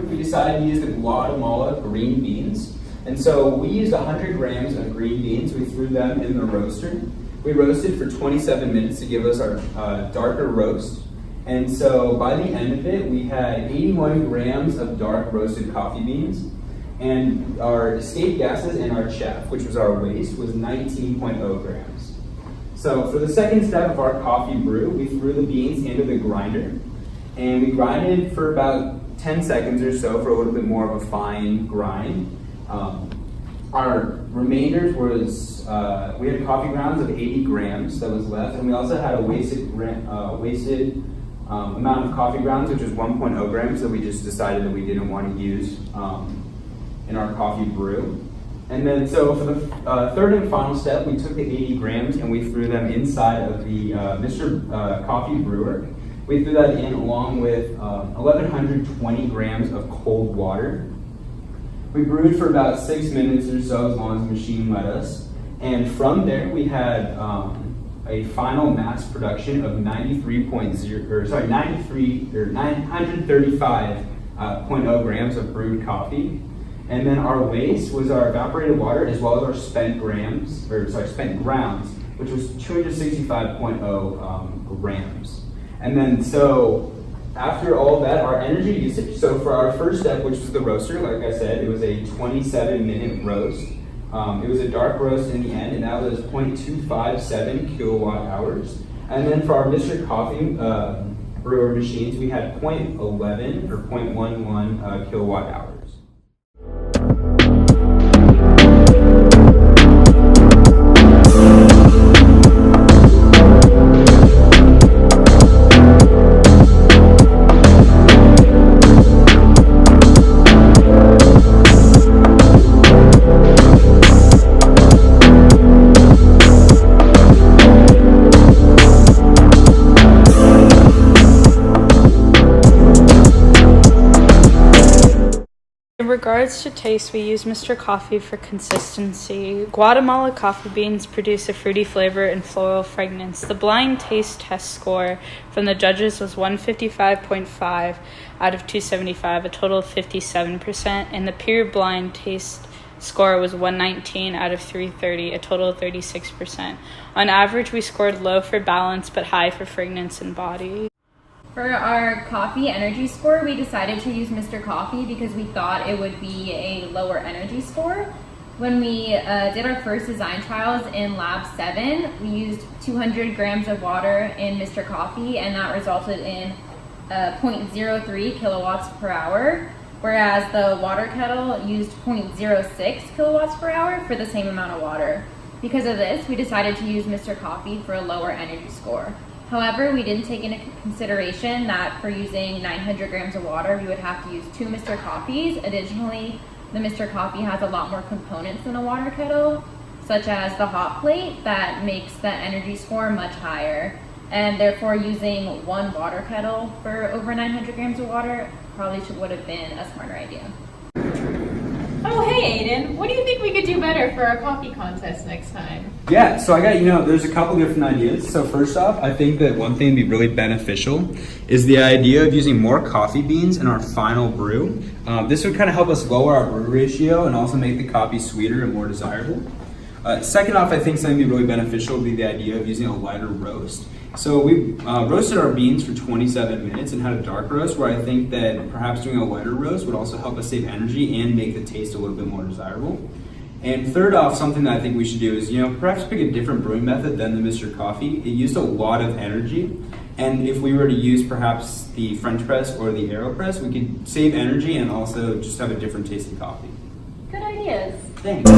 We decided to use the Guatemala green beans. And so we used 100 grams of green beans. We threw them in the roaster. We roasted for 27 minutes to give us our darker roast. And so by the end of it, we had 81 grams of dark roasted coffee beans. And our escape gases and our chaff, which was our waste, was 19.0 grams. So for the second step of our coffee brew, we threw the beans into the grinder. And we grinded for about 10 seconds or so for a little bit more of a fine grind. Our remainders was, we had coffee grounds of 80 grams that was left, and we also had a wasted amount of coffee grounds, which was 1.0 grams that we just decided that we didn't want to use in our coffee brew. And then so for the third and final step, we took the 80 grams and we threw them inside of the Mr. Coffee brewer. We threw that in along with 1,120 grams of cold water. We brewed for about 6 minutes or so, as long as the machine let us. And from there, we had a final mass production of 935.0 grams of brewed coffee. And then our waste was our evaporated water as well as our spent grounds, which was 265.0 grams. And then so after all that, our energy usage, so for our first step, which was the roaster, like I said, it was a 27-minute roast. It was a dark roast in the end, and that was 0.257 kilowatt hours. And then for our Mr. Coffee brewer machines, we had 0.11 or 0.11 kilowatt hours. In regards to taste, we use Mr. Coffee for consistency. Guatemala coffee beans produce a fruity flavor and floral fragrance. The blind taste test score from the judges was 155.5 out of 275, a total of 57%, and the pure blind taste score was 119 out of 330, a total of 36%. On average, we scored low for balance but high for fragrance and body. For our coffee energy score, we decided to use Mr. Coffee because we thought it would be a lower energy score. When we did our first design trials in Lab 7, we used 200 grams of water in Mr. Coffee, and that resulted in 0.03 kilowatts per hour, whereas the water kettle used 0.06 kilowatts per hour for the same amount of water. Because of this, we decided to use Mr. Coffee for a lower energy score. However, we didn't take into consideration that for using 900 grams of water, we would have to use 2 Mr. Coffees. Additionally, the Mr. Coffee has a lot more components than a water kettle, such as the hot plate that makes the energy score much higher. And therefore, using 1 water kettle for over 900 grams of water probably would have been a smarter idea. Oh, hey, Aiden. What do you think we could do better for our coffee contest next time? Yeah, so I got, there's a couple different ideas. So first off, I think that one thing that'd be really beneficial is the idea of using more coffee beans in our final brew. This would kind of help us lower our brew ratio and also make the coffee sweeter and more desirable. Second off, I think something that'd be really beneficial would be the idea of using a lighter roast. So we roasted our beans for 27 minutes and had a dark roast, where I think that perhaps doing a lighter roast would also help us save energy and make the taste a little bit more desirable. And third off, something that I think we should do is, perhaps pick a different brewing method than the Mr. Coffee. It used a lot of energy, and if we were to use perhaps the French press or the AeroPress, we could save energy and also just have a different tasting coffee. Good ideas. Thanks.